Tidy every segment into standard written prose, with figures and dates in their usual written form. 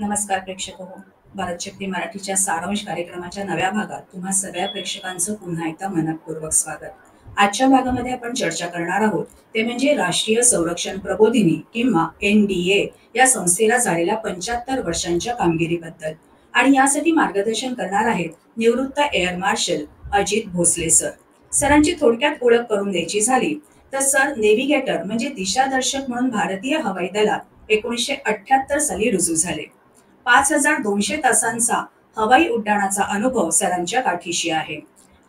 नमस्कार प्रेक्षक हो. भारत शक्ती मराठीच्या सारांश कार्यक्रमाच्या नव्या भागात तुम्हा सगळ्या प्रेक्षकांचं पुन्हा एकदा मनपूर्वक स्वागत. आजच्या भागामध्ये आपण चर्चा करणार आहोत ते म्हणजे राष्ट्रीय संरक्षण प्रबोधिनी किंवा NDA या संस्थेला झालेल्या 75 वर्षांच्या कामगिरीबद्दल. आणि यासाठी मार्गदर्शन करणार आहेत निवृत्त air marshal Ajit Bhosale sir. सरांची थोडक्यात ओळख करून द्यायची झाली तर सर नेव्हिगेटर म्हणजे दिशादर्शक म्हणून भारतीय हवाई दलात 1978 साली रुजू झाले. 5200 तासांचा हवाई उड्डाणाचा अनुभव सरांच्या गाठीशी आहे.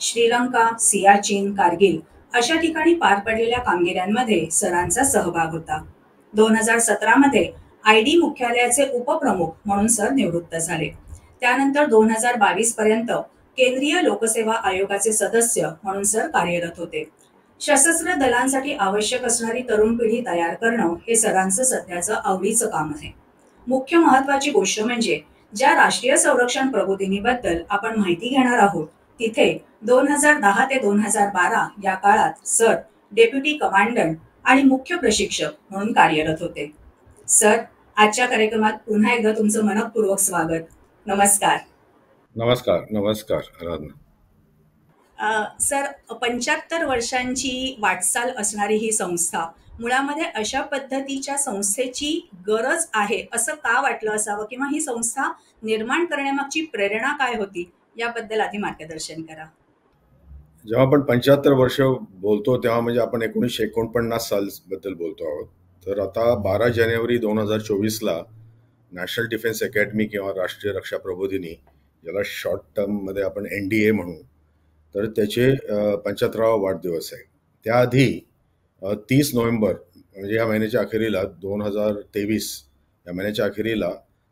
श्रीलंका, सियाचीन, कारगिल अशा ठिकाणी पार पडलेल्या कामगिऱ्यांमध्ये सरांचा सहभाग होता. 2017 मध्ये ID मुख्यालयाचे उपप्रमुख म्हणून सर निवृत्त झाले. त्यानंतर 2022 पर्यंत केंद्रीय लोकसेवा आयोगाचे सदस्य म्हणून सर कार्यरत होते. सशस्त्र दलांसाठी आवश्यक असणारी तरुण पिढी तयार करणं हे सरांचं सध्याचं आवडीचं काम आहे. मुख्य महत्वाची गोष्ट म्हणजे ज्या राष्ट्रीय संरक्षण प्रबोधिनीबद्दल आपण माहिती घेणार आहोत तिथे 2010 ते 2012 या काळात सर डेप्युटी कमांडंट आणि मुख्य प्रशिक्षक म्हणून कार्यरत होते. सर, आजच्या कार्यक्रमात पुन्हा एकदा तुमचं मनपूर्वक स्वागत. नमस्कार. नमस्कार. नमस्कार आराधना. सर, 75 वर्षांची वाटचाल असणारी ही संस्था मुळामध्ये अशा पद्धतीच्या संस्थेची गरज आहे असं का वाटलं असावं किंवा ही संस्था निर्माण करण्यामागची प्रेरणा काय होती याबद्दल आधी मार्गदर्शन करा. जेव्हा आपण 75 वर्ष बोलतो तेव्हा म्हणजे आपण 1949 साल बद्दल बोलतो आहोत. तर आता 12 जानेवारी 2024ला नॅशनल डिफेन्स अकॅडमी किंवा राष्ट्रीय रक्षा प्रबोधिनी, ज्याला शॉर्ट टर्म मध्ये आपण NDA म्हणू, तर त्याचे 75वा वाढदिवस आहे. त्याआधी 30 नोव्हेंबर म्हणजे या महिन्याच्या अखेरीला 2023 या महिन्याच्या अखेरीला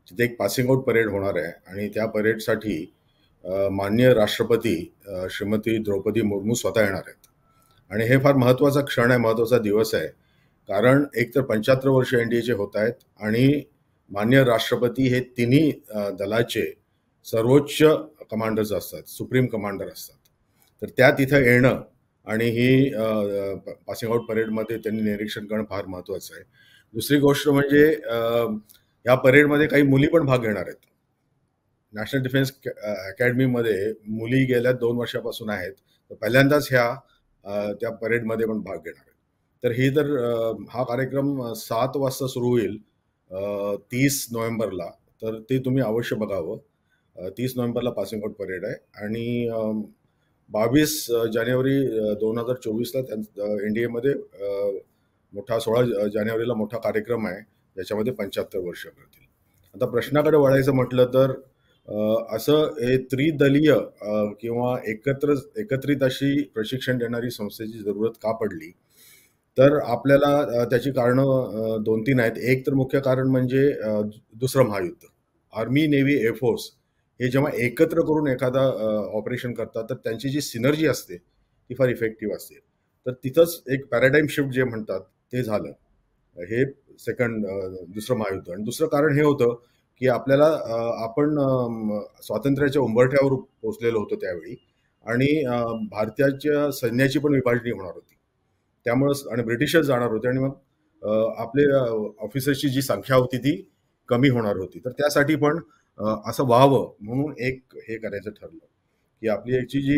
तिथे एक पासिंग आउट परेड होणार आहे आणि त्या परेडसाठी माननीय राष्ट्रपती श्रीमती द्रौपदी मुर्मू स्वतः येणार आहेत. आणि हे फार महत्त्वाचा क्षण आहे, महत्त्वाचा दिवस आहे. कारण एकतर 75 वर्ष NDAचे होत आहेत आणि माननीय राष्ट्रपती हे तिन्ही दलाचे सर्वोच्च कमांडर्स असतात, सुप्रीम कमांडर असतात. तर त्या तिथं येणं आणि ही पासिंग आउट परेडमध्ये त्यांनी निरीक्षण करणं फार महत्त्वाचं आहे. दुसरी गोष्ट म्हणजे या परेडमध्ये काही मुली पण भाग घेणार आहेत. नॅशनल डिफेन्स अकॅडमीमध्ये मुली गेल्या 2 वर्षापासून आहेत, तर पहिल्यांदाच त्या परेडमध्ये पण भाग घेणार आहेत. तर ही हा कार्यक्रम 7 वाजता सुरू होईल 30 नोव्हेंबरला, तर ते तुम्ही अवश्य बघावं. 30 नोव्हेंबरला पासिंग आउट परेड आहे आणि 22 जानेवारी 2024ला NDA मध्ये मोठा 16 जानेवारीला मोठा कार्यक्रम आहे, ज्याच्यामध्ये 75 वर्ष करतील. आता प्रश्नाकडे वळायचं म्हटलं तर असं हे त्रिदलीय किंवा एकत्रित अशी प्रशिक्षण देणारी संस्थेची जरूरत का पडली, तर आपल्याला त्याची कारणं 2-3 आहेत. एक तर मुख्य कारण म्हणजे दुसरं महायुद्ध. आर्मी, नेव्ही, एअरफोर्स हे जेव्हा एकत्र करून एखादा ऑपरेशन करतात तर त्यांची जी सिनर्जी असते ती फार इफेक्टिव्ह असते. तर तिथंच एक पॅराडाईम शिफ्ट जे म्हणतात ते झालं. हे दुसरं महायुद्ध. आणि दुसरं कारण हे होतं की आपल्याला आपण स्वातंत्र्याच्या उंबरठ्यावर पोहोचलेलो होतो त्यावेळी आणि भारताच्या सैन्याची पण विभागणी होणार होती. त्यामुळं आणि ब्रिटिशर्स जाणार होते आणि मग आपले ऑफिसर्सची जी संख्या होती ती कमी होणार होती. तर त्यासाठी पण असं व्हावं म्हणून हे करायचं ठरलं की आपली याची जी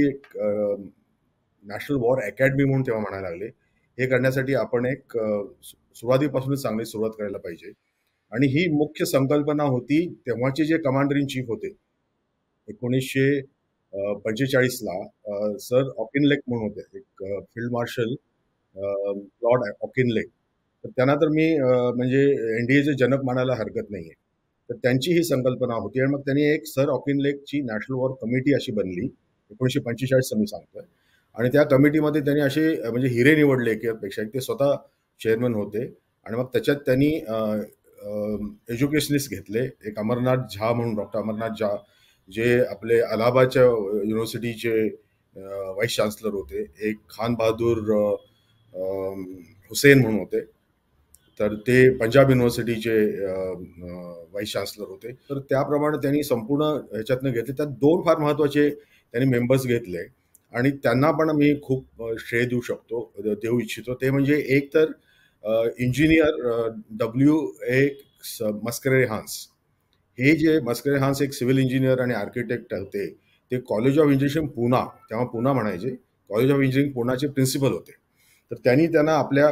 नॅशनल वॉर अकॅडमी म्हणून तेव्हा म्हणायला लागले, हे करण्यासाठी आपण एक सुरुवातीपासूनच चांगली सुरुवात करायला पाहिजे. आणि ही मुख्य संकल्पना होती. तेव्हाचे जे कमांडर इन चीफ होते 1945ला सर ऑकिनलेक म्हणून होते, एक फील्ड मार्शल लॉर्ड ऑकिनलेक. तर त्यांना तर मी म्हणजे NDAचे जनक मानायला हरकत नाहीये. तर त्यांची ही संकल्पना होती आणि मग त्यांनी एक सर ऑकिनलेकची नॅशनल वॉर कमिटी अशी बनली 1945 मी सांगतोय. आणि त्या कमिटीमध्ये त्यांनी असे म्हणजे हिरे निवडले की पेक्षा ते स्वतः चेअरमन होते. आणि मग त्याच्यात त्यांनी एज्युकेशनिस्ट घेतले. एक अमरनाथ झा म्हणून, डॉक्टर अमरनाथ झा, जे आपले अलाहाबादच्या युनिव्हर्सिटीचे व्हाईस चान्सलर होते. एक खान बहादूर हुसेन म्हणून होते, तर ते पंजाब युनिव्हर्सिटीचे व्हाईस चान्सलर होते. तर त्याप्रमाणे त्यांनी संपूर्ण ह्याच्यातनं घेतले. त्यात 2 फार महत्त्वाचे त्यांनी मेंबर्स घेतले आणि त्यांना पण मी खूप श्रेय देऊ इच्छितो. ते म्हणजे एक तर इंजिनियर WA मस्करेहान्स, हे जे मस्करे हान्स एक सिव्हिल इंजिनियर आणि आर्किटेक्ट होते, ते कॉलेज ऑफ इंजिनिअरिंग पुणा, तेव्हा पुणा म्हणायचे, कॉलेज ऑफ इंजिनिअरिंग पुणाचे प्रिन्सिपल होते. तर त्यांनी त्यांना आपल्या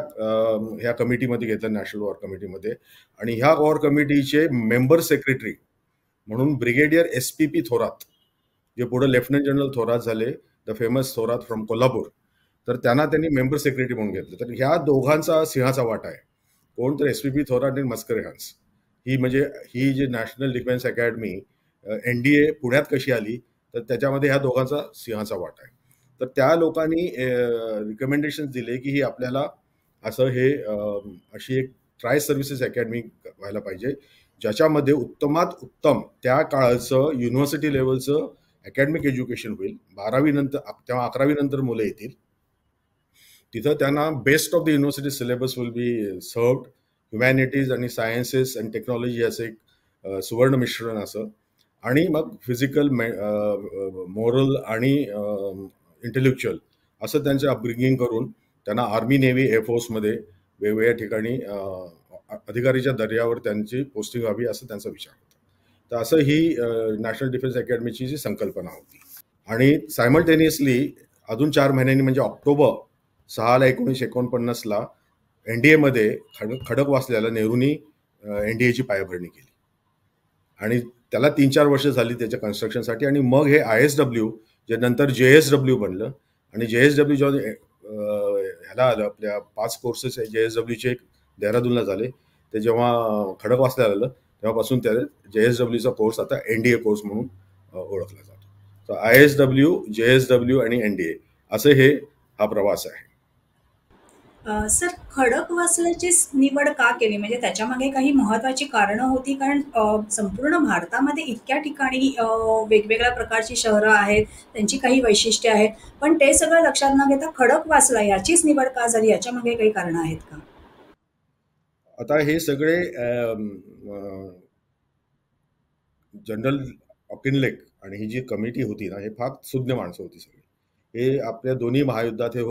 ह्या कमिटीमध्ये घेतलं, नॅशनल वॉर कमिटीमध्ये. आणि ह्या वॉर कमिटीचे मेंबर सेक्रेटरी म्हणून ब्रिगेडियर SP थोरात, जे पुढे लेफ्टनंट जनरल थोरात झाले, the famous Thorat from Kolhapur, तर त्यांना त्यांनी मेंबर सेक्रेटरी म्हणून घेतलं. तर ह्या दोघांचा सिंहाचा वाटा आहे. कोण तर SP थोरात आणि मस्करे हान्स. ही म्हणजे ही जी नॅशनल डिफेन्स अकॅडमी NDA पुण्यात कशी आली, तर त्याच्यामध्ये ह्या दोघांचा सिंहाचा वाटा आहे. तर त्या लोकांनी रिकमेंडेशन दिले की ही आपल्याला असं हे अशी एक ट्राय सर्व्हिसेस अकॅडमी व्हायला पाहिजे, ज्याच्यामध्ये उत्तमात उत्तम त्या काळाचं युनिव्हर्सिटी लेवलचं अकॅडमिक एज्युकेशन होईल. 12वी नंतर, तेव्हा 11वी नंतर मुलं येतील तिथं, त्यांना best of the university syllabus will be served. Humanities आणि सायन्सेस आणि टेक्नॉलॉजी असं एक सुवर्ण मिश्रण असं, आणि मग फिजिकल, मोरल आणि इंटेलेक्च्युअल असं त्यांचं अपब्रिंगिंग करून त्यांना आर्मी, नेव्ही, एअरफोर्समध्ये वेगवेगळ्या ठिकाणी अधिकारीच्या दर्जावर त्यांची पोस्टिंग व्हावी असं त्यांचा विचार होता. तर असं ही नॅशनल डिफेन्स अकॅडमीची जी संकल्पना होती. आणि सायमल्टेनियसली अजून 4 महिन्यांनी म्हणजे ऑक्टोबर 6 1949 NDA मध्ये खडकवासल्याला नेहरूंनी NDAची पायाभरणी केली. आणि त्याला 3-4 वर्ष झाली त्याच्या कन्स्ट्रक्शनसाठी. आणि मग हे ISW जे नंतर JSW बनलं, आणि JSW जेव्हा ह्याला आलं, आपल्या 5 कोर्सेस JSWचे देहरादूनला झाले, ते जेव्हा खडकवासल्याला आलं तेव्हापासून त्याला JSWचा कोर्स आता NDA कोर्स म्हणून ओळखला जातो. तर ISW, JSW आणि NDA असं हे हा प्रवास आहे. सर, खडकवासल्याची निवड का केली? म्हणजे त्याच्यामागे काही महत्वाची कारणं होती? कारण संपूर्ण भारतामध्ये इतक्या ठिकाणी वेगवेगळ्या प्रकारची शहरं आहेत, त्यांची काही वैशिष्ट्ये आहेत, पण ते सगळं लक्षात न घेता खडकवासला याचीच निवड का झाली? याच्यामागे काही कारणं आहेत का? आता हे सगळे जनरल ऑकिनलेक आणि ही जी कमिटी होती ना, हे फार सुज्ञ माणसं होती सगळी. हे आपल्या दोन्ही महायुद्धात हे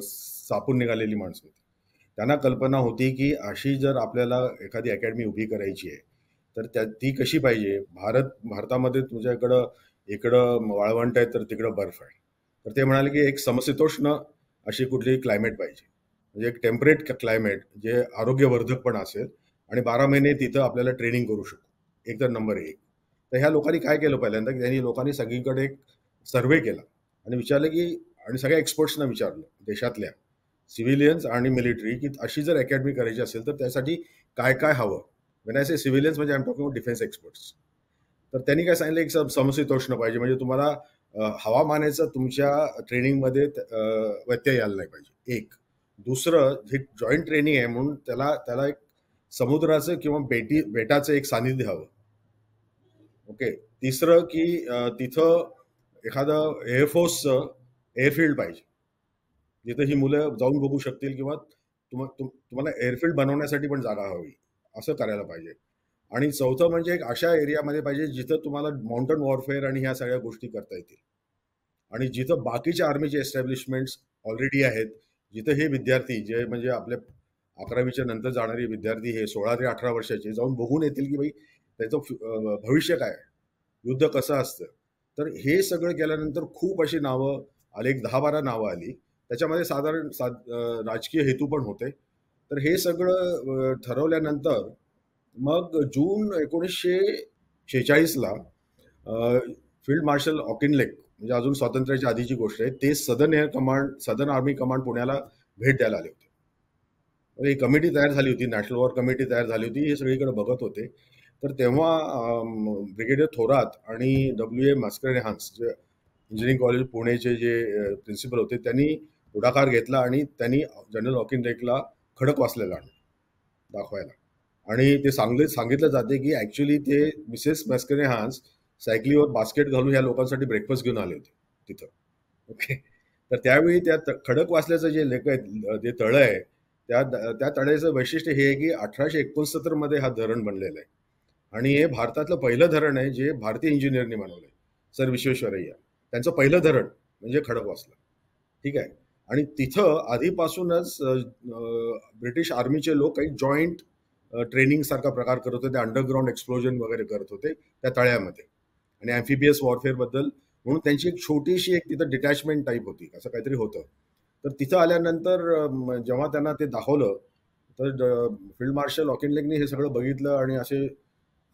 सापून निघालेली माणसं होती. त्यांना कल्पना होती की अशी जर आपल्याला एखादी अकॅडमी उभी करायची आहे, तर ती कशी पाहिजे. भारतामध्ये तुझ्याकडं इकडं वाळवंट आहे तर तिकडं बर्फ आहे. तर ते म्हणाले की एक समशीतोष्ण अशी कुठली क्लायमेट पाहिजे, म्हणजे एक टेम्परेट क्लायमेट जे आरोग्यवर्धक पण असेल, आणि 12 महिने तिथं आपल्याला ट्रेनिंग करू शकू. एक तर नंबर 1. तर ह्या लोकांनी काय केलं, पहिल्यांदा त्यांनी लोकांनी सगळीकडे एक सर्व्हे केला आणि विचारलं की, आणि सगळ्या एक्सपर्ट्सना विचारलं देशातल्या, सिव्हिलियन्स आणि मिलिटरी, की अशी जर अकॅडमी करायची असेल तर त्यासाठी काय काय हवं. वेन आय से सिव्हिलियन्स म्हणजे I am talking about defence experts. तर त्यांनी काय सांगितलं, एक समशीतोष्ण पाहिजे, म्हणजे तुम्हाला हवामानाचा तुमच्या ट्रेनिंगमध्ये व्यत्यय यायला नाही पाहिजे. एक. दुसरं, हे जॉईंट ट्रेनिंग आहे म्हणून त्याला एक समुद्राचं किंवा बेटाचं एक सानिध्य हवं. ओके. तिसरं की तिथं एखादं एअरफोर्सचं एअरफील्ड पाहिजे, जिथं ही मुलं जाऊन बघू शकतील, किंवा तुम्हाला एअरफील्ड बनवण्यासाठी पण जागा हवी, असं करायला पाहिजे. आणि चौथं म्हणजे एक अशा एरियामध्ये पाहिजे जिथं तुम्हाला माउंटन वॉरफेअर आणि ह्या सगळ्या गोष्टी करता येतील, आणि जिथं बाकीच्या आर्मीचे एस्टॅब्लिशमेंट्स ऑलरेडी आहेत, जिथं हे विद्यार्थी जे म्हणजे आपल्या 11वीच्या नंतर जाणारे विद्यार्थी हे 16 ते 18 वर्षाचे जाऊन बघून येतील की भाई त्याचं भविष्य काय, युद्ध कसं असतं. तर हे सगळं केल्यानंतर खूप अशी नावं आली, एक 10-12 नावं आली. त्याच्यामध्ये साधारण राजकीय हेतू पण होते. तर हे सगळं ठरवल्यानंतर मग जून 1946ला फील्ड मार्शल ऑकिनलेक, म्हणजे अजून स्वातंत्र्याच्या आधीची गोष्ट आहे, ते सदर्न आर्मी कमांड पुण्याला भेट द्यायला आले होते. एक कमिटी तयार झाली होती, नॅशनल वॉर कमिटी तयार झाली होती, हे सगळीकडे बघत होते. तर तेव्हा ब्रिगेडियर थोरात आणि WA मस्करे हान्स, जे इंजिनिअरिंग कॉलेज पुणेचे जे प्रिन्सिपल होते, त्यांनी पुढाकार घेतला आणि त्यांनी जनरल ऑकिनलेकला खडकवासल्याला दाखवायला. आणि ते सांगितलं जाते की ऍक्च्युली ते मिसेस मस्करे हान्स सायकलीवर बास्केट घालून ह्या लोकांसाठी ब्रेकफास्ट घेऊन आले होते तिथं. ओके. तर त्यावेळी त्या खडकवासल्याचं जे तळं आहे, त्या तळ्याचं वैशिष्ट्य हे आहे की 1869 मध्ये हा धरण बनलेलं आहे, आणि हे भारतातलं पहिलं धरण आहे जे भारतीय इंजिनियरनी बनवलंय, सर विश्वेश्वरय्या. त्यांचं पहिलं धरण म्हणजे खडकवासला. ठीक आहे. आणि तिथं आधीपासूनच ब्रिटिश आर्मीचे लोक काही जॉईंट ट्रेनिंग सारखा प्रकार करत होते, ते अंडरग्राऊंड एक्सप्लोजन वगैरे करत होते त्या तळ्यामध्ये. आणि ॲम्फिबियस वॉरफेअरबद्दल म्हणून त्यांची एक छोटीशी एक तिथं डिटॅचमेंट टाईप होती, असं काहीतरी होतं. तर तिथं आल्यानंतर जेव्हा त्यांना ते दाखवलं, तर फील्ड मार्शल ऑकिनलेकनी हे सगळं बघितलं आणि असे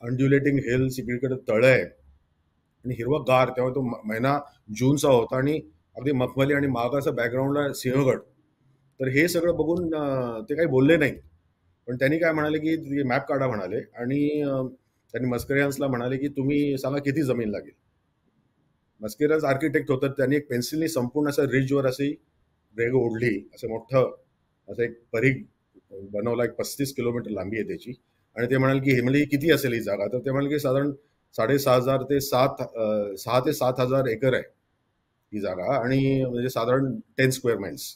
अनड्युलेटिंग हिल्स, इकडे तळं आहे आणि हिरवा गार, तेव्हा तो महिना जूनचा होता आणि अगदी मखमली आणि मागाचा बॅकग्राऊंडला सिंहगड. तर हे सगळं बघून ते काही बोलले नाही. पण त्यांनी काय म्हणाले की मॅप काढा म्हणाले आणि त्यांनी मस्करियन्सला म्हणाले की तुम्ही सांगा किती जमीन लागेल. मस्करियन्स आर्किटेक्ट होतात, त्यांनी एक पेन्सिलनी संपूर्ण असं रिजवर अशी रेग ओढली, असं मोठं असं एक परीघ बनवला, एक 35 किलोमीटर लांबी आहे त्याची. आणि ते म्हणाले की हे म्हणजे किती असेल ही जागा, तर ते म्हणाले की साधारण 6,500 ते 7,000 एकर आहे ही जागा आणि म्हणजे साधारण 10 स्क्वेअर माइल्स.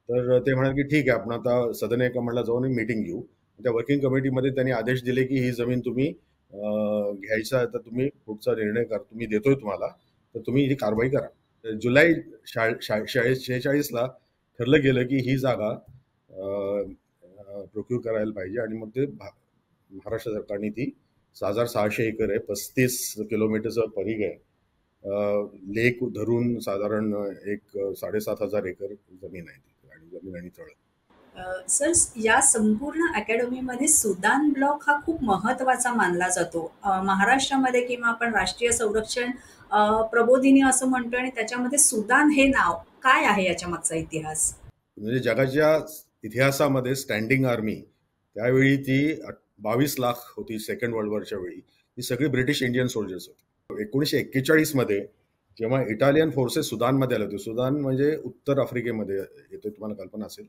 तर ते म्हणाले की ठीक आहे, आपण आता सदन कमांडला जाऊन मीटिंग घेऊ. त्या वर्किंग कमिटीमध्ये त्यांनी आदेश दिले की ही जमीन तुम्ही घ्यायचा, तर तुम्ही पुढचा निर्णय करा, तुम्ही देतोय तुम्हाला, तर तुम्ही ही कारवाई करा. जुलै 46ला ठरलं गेलं की ही जागा प्रोक्यूर करायला पाहिजे आणि मग ते महाराष्ट्र सरकारने ती 6,600 एकर आहे, 35 किलोमीटरचं परिघ आहे, लेक धरून साधारण एक 7,500 एकर जमीन आहे तिथे, आणि जमीन आणि तळ. सर, या संपूर्ण अकॅडमीमध्ये सुदान ब्लॉक हा खूप महत्वाचा मानला जातो. महाराष्ट्रामध्ये किंवा आपण राष्ट्रीय संरक्षण प्रबोधिनी असं म्हणतो आणि त्याच्यामध्ये सुदान हे नाव काय आहे, याच्या मागचा इतिहास? म्हणजे जगाच्या इतिहासामध्ये स्टँडिंग आर्मी त्यावेळी ती 22 लाख होती. सेकंड वर्ल्ड वॉरच्या वेळी ही सगळी ब्रिटिश इंडियन सोल्जर्स होती. 1941 मध्ये जेव्हा इटालियन फोर्सेस सुदानमध्ये आले होते, सुदान म्हणजे उत्तर आफ्रिकेमध्ये येते, तुम्हाला कल्पना असेल,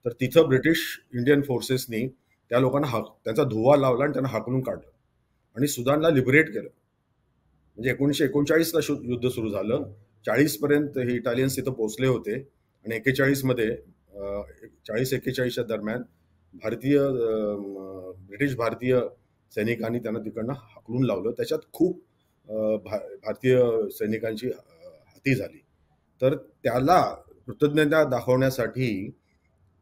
तर तिथं ब्रिटिश इंडियन फोर्सेसनी त्या लोकांना त्यांचा धुवा लावला आणि त्यांना हाकलून काढलं आणि सुदानला लिबरेट केलं. म्हणजे 1939ला युद्ध सुरू झालं. 40पर्यंत हे इटालियन्स तिथं पोहोचले होते आणि 41मध्ये 40-41च्या दरम्यान ब्रिटिश भारतीय सैनिकांनी त्यांना तिकडनं हाकलून लावलं. त्याच्यात खूप भारतीय सैनिकांची हती झाली. तर त्याला कृतज्ञता दाखवण्यासाठी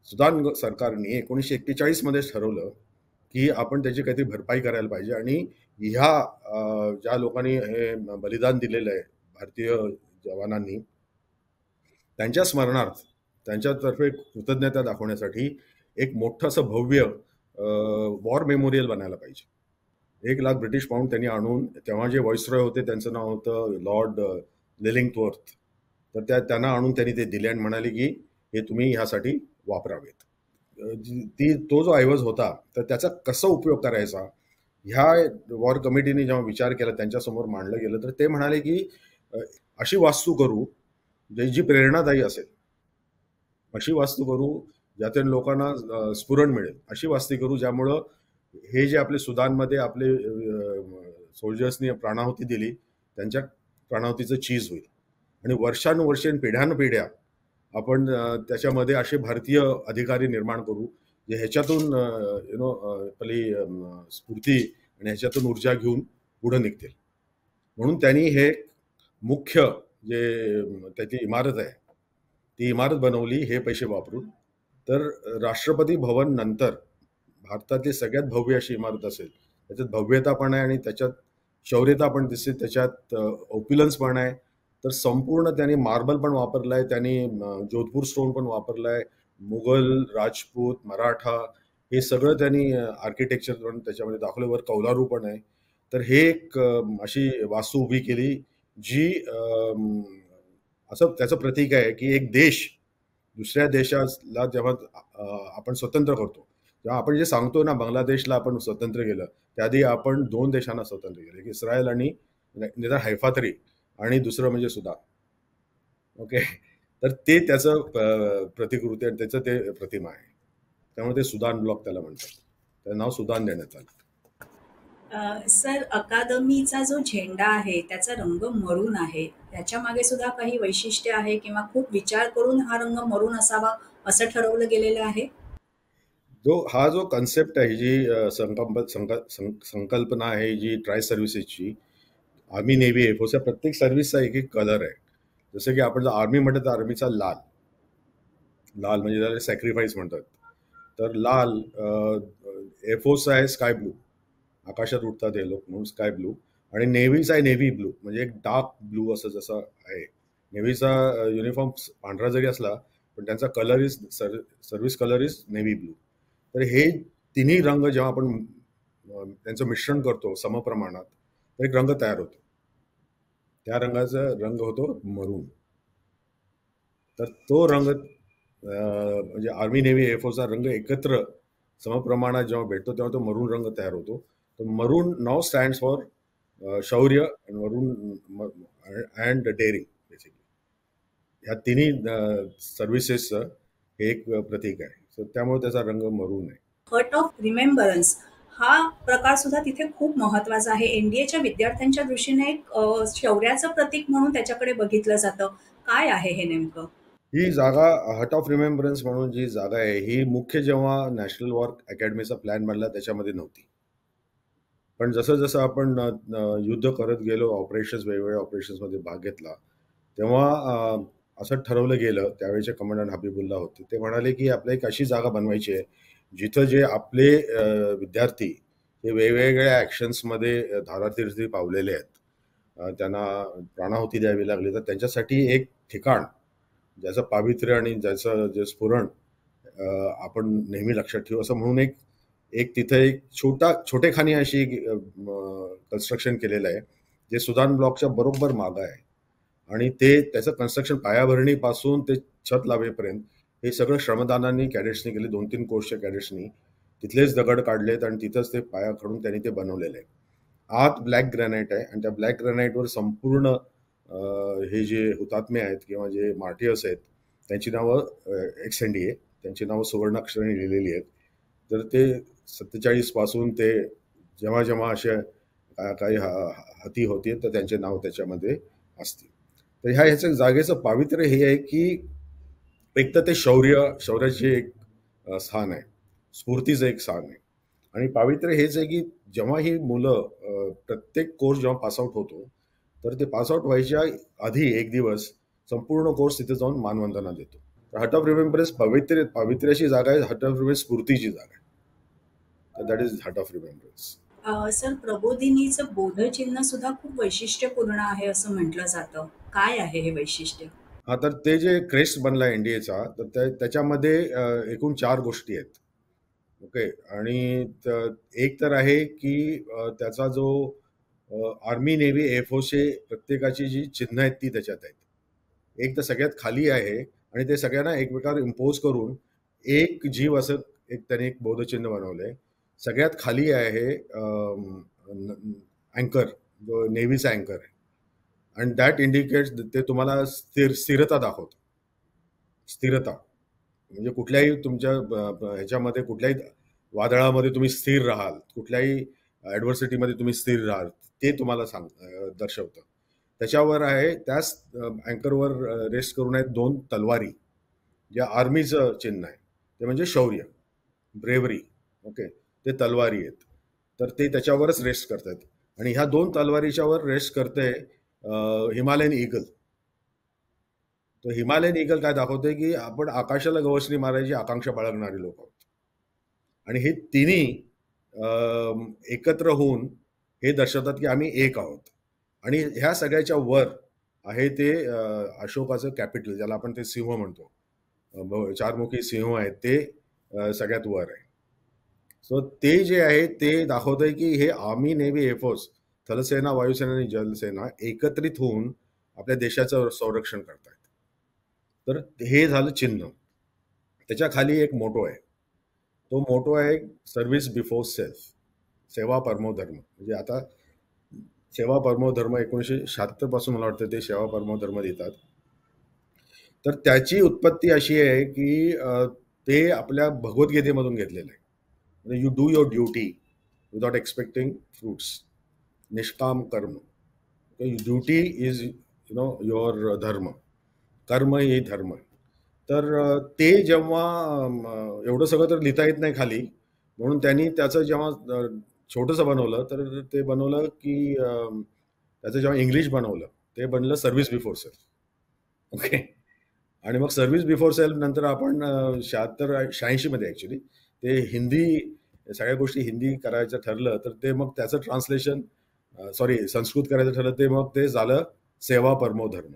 सुदान सरकारने 1941मध्ये ठरवलं की आपण त्याची काहीतरी भरपाई करायला पाहिजे आणि ह्या ज्या लोकांनी हे बलिदान दिलेलं आहे भारतीय जवानांनी, त्यांच्या स्मरणार्थ त्यांच्यातर्फे कृतज्ञता दाखवण्यासाठी एक मोठं असं भव्य वॉर मेमोरियल बनायला पाहिजे. 1 लाख ब्रिटिश पाऊंड त्यांनी आणून, तेव्हा जे व्हाईसरॉय होते त्यांचं नाव होतं लॉर्ड लिलिंगथवर्थ, तर त्यांना आणून त्यांनी ते दिले आणि म्हणाले की हे तुम्ही ह्यासाठी वापरावेत. तो जो ऐवज होता, तर त्याचा कसा उपयोग करायचा ह्या वॉर कमिटीने जेव्हा विचार केला, त्यांच्यासमोर मांडलं गेलं, तर ते म्हणाले की अशी वास्तू करू जी प्रेरणादायी असेल, अशी वास्तू करू ज्यातून लोकांना स्फुरण मिळेल, अशी वास्तू करू ज्यामुळं हे जे आपले सुदानमध्ये आपले सोल्जर्सनी प्राणाहुती दिली, त्यांच्या प्राणाहुतीचं चीज होईल आणि वर्षानुवर्षे पिढ्यानपिढ्या आपण त्याच्यामध्ये असे भारतीय अधिकारी निर्माण करू जे ह्याच्यातून आपली स्फूर्ती आणि ह्याच्यातून ऊर्जा घेऊन पुढे निघतील. म्हणून त्यांनी हे मुख्य जे त्याची इमारत आहे, ती इमारत बनवली हे पैसे वापरून. तर राष्ट्रपती भवन नंतर भारतातली सगळ्यात भव्य अशी इमारत असेल. त्याच्यात भव्यता पण आहे आणि त्याच्यात शौर्यता पण दिसते, त्याच्यात ओप्युलन्स पण आहे. तर संपूर्ण त्यांनी मार्बल पण वापरलाय, त्यांनी जोधपूर स्टोन पण वापरलाय, मुघल, राजपूत, मराठा हे सगळं त्यांनी आर्किटेक्चर पण त्याच्यामध्ये दाखवल्यावर कौलारू पण आहे. तर हे एक अशी वास्तू उभी केली जी असं त्याचं प्रतीक आहे की एक देश दुसऱ्या देशाला जेव्हा आपण स्वतंत्र करतो, तेव्हा आपण जे सांगतो ना, बांगलादेशला आपण स्वतंत्र केलं, त्याआधी आपण 2 देशांना स्वतंत्र केलं, इस्रायल आणि निदान हैफा तरी, आणि दुसरं म्हणजे सुदान. ओके, तर ते त्याचं प्रतिकृती आणि त्याचं ते प्रतिमा आहे. त्यामुळे ते सुदान ब्लॉक त्याला म्हणतात. त्याचं नाव सुदान देण्यात आलं. सर, अकादमीचा जो झेंडा आहे त्याचा रंग मरून आहे, त्याच्या मागे सुद्धा काही वैशिष्ट्य आहे किंवा खूप विचार करून हा रंग मरून असावा असं ठरवलं गेलेलं आहे? हा जो कन्सेप्ट आहे, जी संकल्पना आहे, जी ट्राय सर्व्हिसेसची, आर्मी, नेव्ही, एअरफोर्स, या प्रत्येक सर्व्हिसचा एक एक कलर आहे. जसं की आपण जर आर्मी म्हटलं तर आर्मीचा लाल म्हणजे त्याला सॅक्रिफाईस म्हणतात. तर लाल एअरफोर्सचा आहे स्काय ब्लू, आकाशात उडतात हे लोक म्हणून स्काय ब्लू. आणि नेव्हीचा आहे नेव्ही ब्लू, म्हणजे एक डार्क ब्लू असं जसं आहे. नेव्हीचा युनिफॉर्म पांढरा जरी असला पण त्यांचा colour is service colour is navy blue. तर हे तिन्ही रंग जेव्हा आपण त्यांचं मिश्रण करतो समप्रमाणात तर एक रंग तयार होतो. त्या रंगाचा रंग होतो मरून. तर तो रंग म्हणजे आर्मी नेव्ही एअरफोर्सचा रंग एकत्र समप्रमाणात जेव्हा भेटतो तेव्हा तो मरून रंग तयार होतो. तर मरून नाव स्टँड्स फॉर शौर्य, मरून अँड डेअरिंग बेसिकली. ह्या तिन्ही सर्व्हिसेसचं हे एक प्रतीक आहे. सो त्यामुळे त्याचा रंग मरून आहे. हर्ट ऑफ रिमेंबरन्स हा प्रकार सुद्धा तिथे खूप महत्वाचा आहे. एनडीएच्या विद्यार्थ्यांच्या दृष्टीने एक शौर्याचं प्रतीक म्हणून त्याच्याकडे बघितलं जातं. काय आहे हे नेमकं? ही जागा हर्ट ऑफ रिमेंबरन्स म्हणून जी जागा आहे ही मुख्य जेव्हा नॅशनल वॉर अकॅडमीचा प्लॅन बनला त्याच्यामध्ये नव्हती. पण जसं जसं आपण युद्ध करत गेलो, ऑपरेशन्स वेगवेगळ्या ऑपरेशन्समध्ये भाग घेतला तेव्हा असं ठरवलं गेलं. त्यावेळेचे कमांडंट हबीबुल्ला होते. ते म्हणाले की आपल्याला एक अशी जागा बनवायची आहे जिथं जे आपले विद्यार्थी हे वेगवेगळ्या ॲक्शन्समध्ये धारातीर्थी पावलेले आहेत, त्यांना प्राणाहुती द्यावी लागली, तर त्यांच्यासाठी एक ठिकाण ज्याचं पावित्र्य आणि ज्याचं जे स्फुरण आपण नेहमी लक्षात ठेवू असं म्हणून एक एक तिथे एक छोटेखानी अशी कन्स्ट्रक्शन केलेलं आहे जे सुदान ब्लॉकच्या बरोबर मागं आहे. आणि ते त्याचं कन्स्ट्रक्शन पायाभरणीपासून ते छत लावेपर्यंत हे सगळं श्रमदानांनी कॅडेट्सनी केले. 2-3 कोर्सच्या कॅडेट्सनी तिथलेच दगड काढलेत आणि तिथंच ते पाया खडून त्यांनी ते बनवलेलं आहे. आत ब्लॅक ग्रॅनाईट आहे आणि त्या ब्लॅक ग्रॅनाईटवर संपूर्ण हे जे हुतात्मे आहेत किंवा जे मार्टियर्स आहेत त्यांची नावं एक्सएनडी आहे, त्यांची नावं सुवर्णाक्षराने लिहिलेली आहेत. तर ते 47 पासून ते जेव्हा जेव्हा असे काही हाती होतील तर त्यांचे नाव त्याच्यामध्ये असतील. तर ह्याचं जागेचं पावित्र्य हे आहे की एक तर ते शौर्याचे एक स्थान आहे, स्फूर्तीचं एक स्थान आहे. आणि पावित्र्य हेच आहे की जेव्हा ही मुलं प्रत्येक कोर्स जेव्हा पासआउट होतो तर ते पासआउट व्हायच्या आधी एक दिवस संपूर्ण कोर्स तिथे जाऊन मानवंदना देतो. हर्ट ऑफ रिमेंबरन्स पावित्र्याची जागा आहे, हर्ट ऑफ रिमेंबरन्स स्फूर्तीची जागा आहे. तर that is heart of remembrance. Sir, प्रबोधिनीचं बोधचिन्ह सुद्धा खूप वैशिष्ट्यपूर्ण आहे असं म्हटलं जातं. काय आहे हे वैशिष्ट्य? हा, तर ते जे क्रेस्ट बनला एनडीएचा तर त्याच्यामध्ये एकूण 4 गोष्टी आहेत. ओके. आणि एक तर आहे की त्याचा जो आर्मी नेव्ही एअरफोर्सचे प्रत्येकाची जी चिन्ह आहेत ती त्याच्यात आहेत. एक तर सगळ्यात खाली आहे आणि ते सगळ्यांना एकमेकावर इम्पोज करून एक जीव असं एक त्याने एक बोधचिन्ह बनवलंय. सगळ्यात खाली आहे अँकर, जो नेव्हीचा अँकर आहे. आणि दॅट इंडिकेट्स, ते तुम्हाला स्थिरता दाखवतं. स्थिरता म्हणजे कुठल्याही तुमच्या ह्याच्यामध्ये कुठल्याही वादळामध्ये तुम्ही स्थिर राहाल, कुठल्याही ॲडव्हर्सिटीमध्ये तुम्ही स्थिर राहाल, ते तुम्हाला दर्शवतं. त्याच्यावर आहे, त्याच अँकरवर रेस्ट करून आहेत 2 तलवारी, ज्या आर्मीचं चिन्ह आहे. ते म्हणजे शौर्य, ब्रेवरी. ओके. ते तलवारी आहेत. तर ते त्याच्यावरच रेस्ट करतात. आणि ह्या 2 तलवारीच्या वर रेस्ट करते हिमालयन ईगल. तो हिमालयन ईगल काय दाखवतोय की आपण आकाशाला गवसणी मारायची आकांक्षा बाळगणारी लोक आहोत. आणि हे तिन्ही एकत्र होऊन हे दर्शवतात की आम्ही एक आहोत. आणि ह्या सगळ्याच्या वर आहे ते अशोकाचं कॅपिटल, ज्याला आपण ते सिंह म्हणतो, 4मुखी सिंह आहेत, ते सगळ्यात वर आहे. सो ते जे आहे ते दाखवतंय की हे आर्मी नेव्ही एअरफोर्स, थलसेना, वायुसेना आणि जलसेना एकत्रित होऊन आपल्या देशाचं संरक्षण करतायत. तर हे झालं चिन्ह. त्याच्या खाली एक मोटो आहे. तो मोटो आहे सर्व्हिस बिफोर सेल्फ, सेवा परमो धर्म. म्हणजे आता सेवा परमो धर्म 1976 पासून मला वाटतं ते सेवा परमो धर्म देतात. तर त्याची उत्पत्ती अशी आहे की ते आपल्या भगवद्गीतेमधून घेतलेलं आहे. म्हणजे you do your duty without expecting fruits, निष्काम कर्म. ड्युटी इज युअर धर्म, कर्म हे धर्म. तर ते जेव्हा एवढं सगळं तर लिहिता येत नाही खाली, म्हणून त्यांनी त्याचं जेव्हा छोटंसं बनवलं तर ते बनवलं की त्याचं जेव्हा इंग्लिश बनवलं ते बनलं सर्व्हिस बिफोर सेल्फ. ओके. आणि मग सर्व्हिस बिफोर सेल्फ नंतर आपण 86 मध्ये ॲक्च्युली ते हिंदी सगळ्या गोष्टी हिंदी करायचं ठरलं तर ते मग त्याचं ट्रान्सलेशन संस्कृत करायचं ठरलं ते मग ते झालं सेवा परमो धर्म.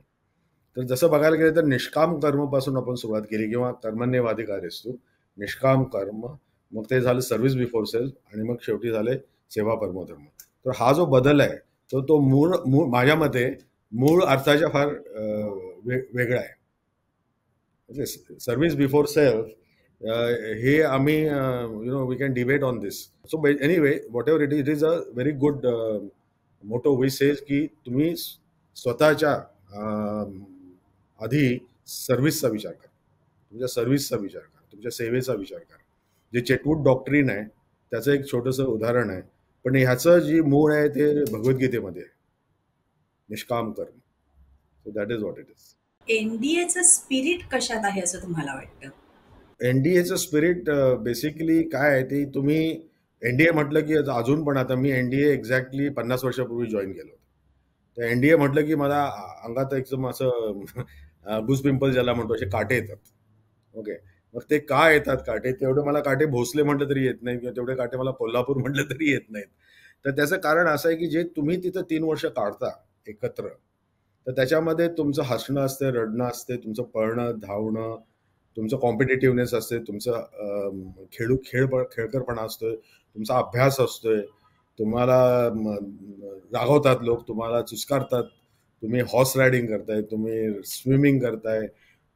तर जसं बघायला गेलं तर निष्काम कर्मपासून आपण सुरुवात केली किंवा कर्मण्यवाधिकारस्तु निष्काम कर्म, मग ते झालं सर्व्हिस बिफोर सेल्फ आणि मग शेवटी झाले सेवा परमो धर्म. तर हा जो बदल आहे तो मूळ मूळ माझ्या मते मूळ अर्थाच्या फार वेगळा आहे. म्हणजे सर्व्हिस बिफोर सेल्फ हे आम्ही we can debate on this. So anyway whatever it is a very good motto which says की तुम्ही स्वतःच्या आधी सर्व्हिसचा विचार करा, तुमच्या सर्व्हिसचा विचार करा, तुमच्या सेवेचा विचार करा. जे चेटवूड डॉक्ट्रीन आहे त्याचं एक छोटंसं उदाहरण आहे, पण ह्याचं जी मूळ आहे ते भगवद्गीतेमध्ये आहे, निष्काम कर्म. So that is what it is. एनडीएचं स्पिरिट कशात आहे असं तुम्हाला वाटतं? एनडीएचं स्पिरिट बेसिकली काय आहे ते तुम्ही एनडीए म्हटलं की अजून पण आता मी एनडीए एक्झॅक्टली 50 वर्षापूर्वी जॉईन केलं होतं. तर एनडीए म्हटलं की मला अंगात एकदम असं गुस पिंपल ज्याला म्हणतो असे काटे येतात. ओके, मग ते का येतात काटे? तेवढे मला काटे भोसले म्हटलं तरी येत नाही किंवा तेवढे काटे मला कोल्हापूर म्हटलं तरी येत नाहीत. तर त्याचं कारण असं आहे की जे तुम्ही तिथं 3 वर्ष काढता एकत्र, तर त्याच्यामध्ये तुमचं हसणं असते, रडणं असते, तुमचं पळणं, धावणं, तुमचं कॉम्पिटेटिव्हनेस असते, तुमचं खेळकरपणा असतोय, तुमचा अभ्यास असतोय, तुम्हाला रागवतात लोक, तुम्हाला चुस्कारतात, तुम्ही हॉर्स रायडिंग करताय, तुम्ही स्विमिंग करताय,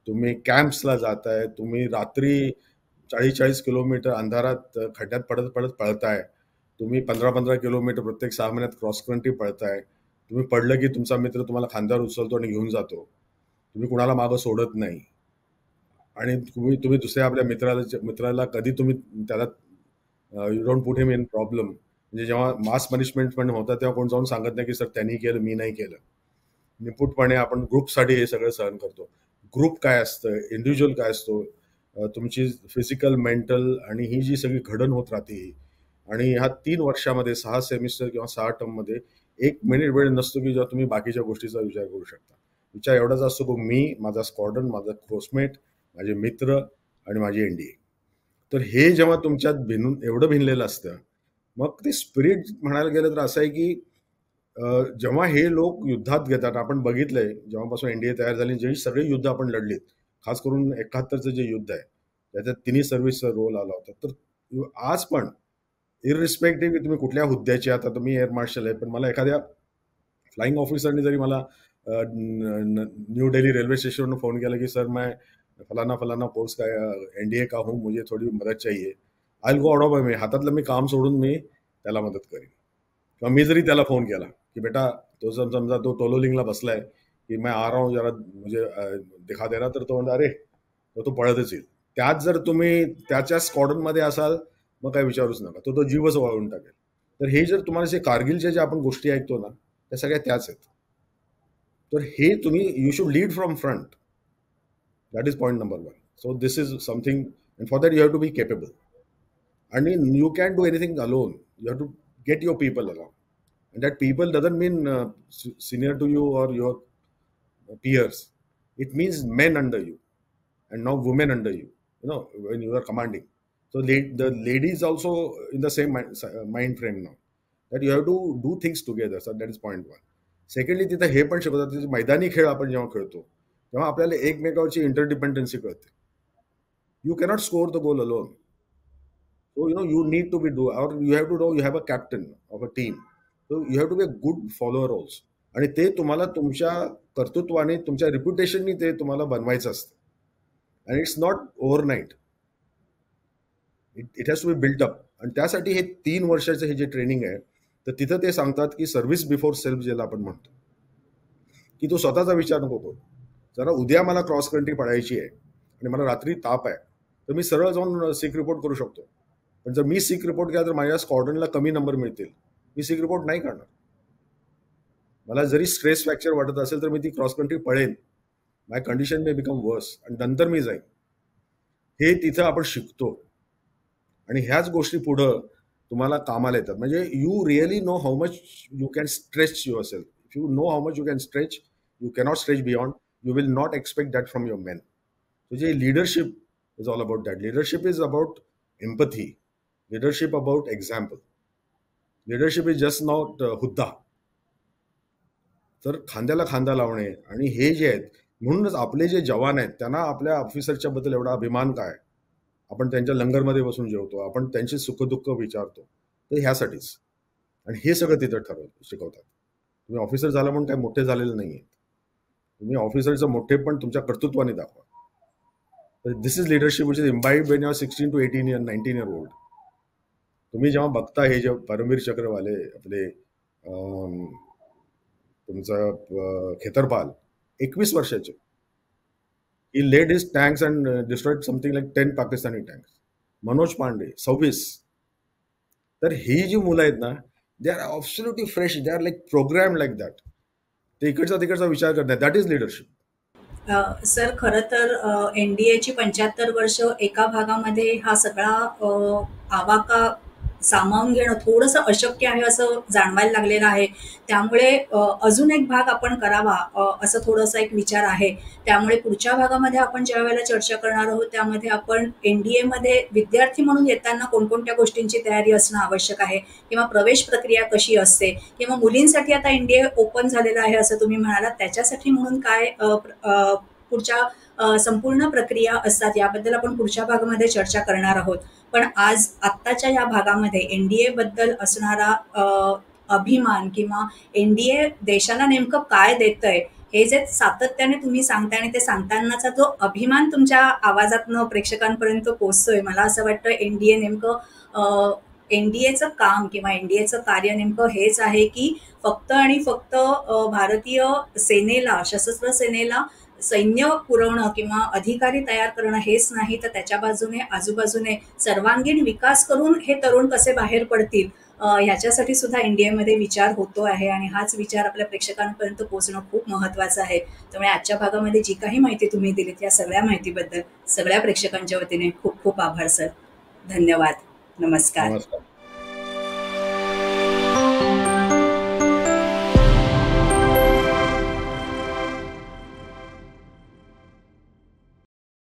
तुम्ही कॅम्प्सला जाताय, तुम्ही रात्री 40-40 किलोमीटर अंधारात खड्ड्यात पडत पडत पळताय, तुम्ही 15-15 किलोमीटर प्रत्येक 6 महिन्यात क्रॉस कंट्री पळताय, तुम्ही पडलं की तुमचा मित्र तुम्हाला खांद्यावर उचलतो आणि घेऊन जातो, तुम्ही कुणाला मागं सोडत नाही, आणि तुम्ही तुम्ही दुसऱ्या आपल्या मित्राला कधी तुम्ही त्याला you don't put him in problem. म्हणजे जेव्हा मास पनिशमेंट पण होतं तेव्हा कोण जाऊन सांगत नाही की सर त्यांनी केलं मी नाही केलं. निपुटपणे आपण ग्रुपसाठी हे सगळं सहन करतो. ग्रुप काय असतं, इंडिव्हिज्युअल काय असतो, तुमची फिजिकल मेंटल आणि ही जी सगळी घडण होत राहते, आणि ह्या 3 वर्षामध्ये 6 सेमिस्टर किंवा 6 टर्ममध्ये 1 मिनिट वेळ नसतो की जेव्हा तुम्ही बाकीच्या गोष्टीचा विचार करू शकता. विचार एवढाच असतो की मी, माझा स्क्वॉड्रन, माझा क्रोसमेट, माझे मित्र आणि माझी एनडीए. तर हे जेव्हा तुमच्यात एवढं भिनलेलं असतं, मग ते स्पिरिट म्हणायला गेलं तर असं आहे की जेव्हा हे लोक युद्धात घेतात, आपण बघितलंय जेव्हापासून एनडीए तयार झाली, जे सगळे युद्ध आपण लढलीत, खास करून 71चं जे युद्ध आहे त्याच्यात तिन्ही सर्व्हिसचा रोल आला होता. तर आज पण इररिस्पेक्टिव्ह की तुम्ही कुठल्या हुद्द्याचे, आता तुम्ही एअर मार्शल आहे, पण मला एखाद्या फ्लाइंग ऑफिसरने जरी मला न्यू दिल्ली रेल्वे स्टेशनवरून फोन केला की सर मैं फलाना फलाना पोस्ट का एनडीए का हूँ, मुझे थोडी मदत चाहिए, I will go out of me हातातलं मी काम सोडून मी त्याला मदत करीन. किंवा मी जरी त्याला फोन केला की बेटा तो समजा तो टोलोलिंगला बसलाय की मैं आ रहा हूँ जरा मुझे दिखा दे रहा, तर तो म्हणतो अरे तो पळतच येईल. त्यात जर तुम्ही त्याच्या स्क्वॉड्रनमध्ये असाल मग काय विचारूच नका, तो जीवच वाळून टाकेल. तर हे जर तुम्हाला जे कारगिलच्या ज्या आपण गोष्टी ऐकतो ना त्या सगळ्या त्याच आहेत. तर हे तुम्ही you should lead from front. That is point number 1. So this is something, and for that you have to be capable. आणि you can do anything alone, you have to get your people along. And that people doesn't mean senior to you or your peers. It means men under you and now women under you, when you are commanding. So the ladies also in the same mind frame now, that you have to do things together. So that is point 1. Secondly, तिथं हे पण शिकवतात, मैदानी खेळ आपण जेव्हा खेळतो तेव्हा आपल्याला एकमेकांची इंटरडिपेंडन्सी कळते. You cannot score the goal alone. So, you need to be or you have to know you have a captain of a team. So you have to be a good follower also. आणि ते तुम्हाला तुमच्या कर्तृत्वाने, तुमच्या रिप्युटेशननी ते तुम्हाला बनवायचं असतं. आणि it's not overnight, it has to be built up. आणि त्यासाठी हे 3 वर्षाचं हे जे ट्रेनिंग आहे, तर तिथं ते सांगतात की सर्व्हिस बिफोर सेल्फ ज्याला आपण म्हणतो, की तो स्वतःचा विचार नको करू. जरा उद्या मला क्रॉस कंट्री पळायची आहे आणि मला रात्री ताप आहे, तर मी सरळ जाऊन सिक रिपोर्ट करू शकतो. पण जर मी सिक रिपोर्ट केला तर माझ्या स्क्वॉड्रनला कमी नंबर मिळतील, मी सिक रिपोर्ट नाही करणार. मला जरी स्ट्रेस फ्रॅक्चर वाटत असेल तर मी ती क्रॉस कंट्री पळेन, माय कंडिशन मे बिकम वर्स, आणि नंतर मी जाईन. हे तिथं आपण शिकतो आणि ह्याच गोष्टी पुढं तुम्हाला कामाला येतात. म्हणजे you really know how much you can stretch yourself. If you know how much you can stretch, you cannot stretch beyond. You will not expect that from your men. म्हणजे leadership is all about that. Leadership is about empathy, leadership about example. Leadership is just not हुद्दा. तर खांद्याला खांदा लावणे. आणि हे जे आहेत, म्हणूनच आपले जे जवान आहेत त्यांना आपल्या ऑफिसरच्या बद्दल एवढा अभिमान काय. आपण त्यांच्या लंगरमध्ये बसून जेवतो, आपण त्यांचे सुखदुःख विचारतो, तर ह्यासाठीच. आणि हे सगळं तिथं शिकवतात. तुम्ही ऑफिसर झाला म्हणून काही मोठे झालेले नाहीये. तुम्ही ऑफिसरचं मोठेपण तुमच्या कर्तृत्वाने दाखवा. This is leadership which is imbibed when you are 16 to 18 year 19 year old. तुम्ही जेव्हा बघता हे जे परमवीर चक्रवाले आपले तुमचा खेतरपाल 21 वर्षाचे, he led his tanks and destroyed something like 10 Pakistani tanks. Manoj Pandey 26. तर ही जी मुलं आहेत ना, they are absolutely fresh, they are like program like that. ते इकडचा तिकडचा विचार करत नाही. That is leadership. सर, खरं तर एनडीएची 75 वर्ष एका भागामध्ये हा सगळा आवाका सामावून घेणं थोडंसं अशक्य आहे असं जाणवायला लागलेलं आहे. त्यामुळे अजून एक भाग आपण करावा असं थोडंसं एक विचार आहे. त्यामुळे पुढच्या भागामध्ये आपण ज्या वेळेला चर्चा करणार आहोत त्यामध्ये आपण एनडीएमध्ये विद्यार्थी म्हणून येताना कोणकोणत्या गोष्टींची तयारी असणं आवश्यक आहे, किंवा प्रवेश प्रक्रिया कशी असते, किंवा मुलींसाठी आता एनडीए ओपन झालेलं आहे असं तुम्ही म्हणालात, त्याच्यासाठी म्हणून काय पुढच्या संपूर्ण प्रक्रिया असतात, याबद्दल आपण पुढच्या भागामध्ये चर्चा करणार आहोत. पण आज आत्ताच्या या भागामध्ये एनडीए बद्दल असणारा अभिमान, किंवा एनडीए देशाला नेमकं काय देतंय, हे जे सातत्याने तुम्ही सांगताय आणि ते सांगतानाचा जो अभिमान तुमच्या आवाजातनं प्रेक्षकांपर्यंत पोहोचतोय, मला असं वाटतं एनडीए नेमकं एनडीएचं काम किंवा एनडीएचं कार्य नेमकं हेच आहे की फक्त आणि फक्त भारतीय सेनेला, सशस्त्र सेनेला सैन्य पुरवणं किंवा अधिकारी तयार करणं हेच नाही, तर त्याच्या बाजूने आजूबाजूने सर्वांगीण विकास करून हे तरुण कसे बाहेर पडतील ह्याच्यासाठी सुद्धा एनडीएमध्ये विचार होतो आहे. आणि हाच विचार आपल्या प्रेक्षकांपर्यंत पोहोचणं खूप महत्त्वाचं आहे. त्यामुळे आजच्या भागामध्ये जी काही माहिती तुम्ही दिलीत या सगळ्या माहितीबद्दल सगळ्या प्रेक्षकांच्या वतीने खूप खूप आभार सर. धन्यवाद. नमस्कार. नमस्कार.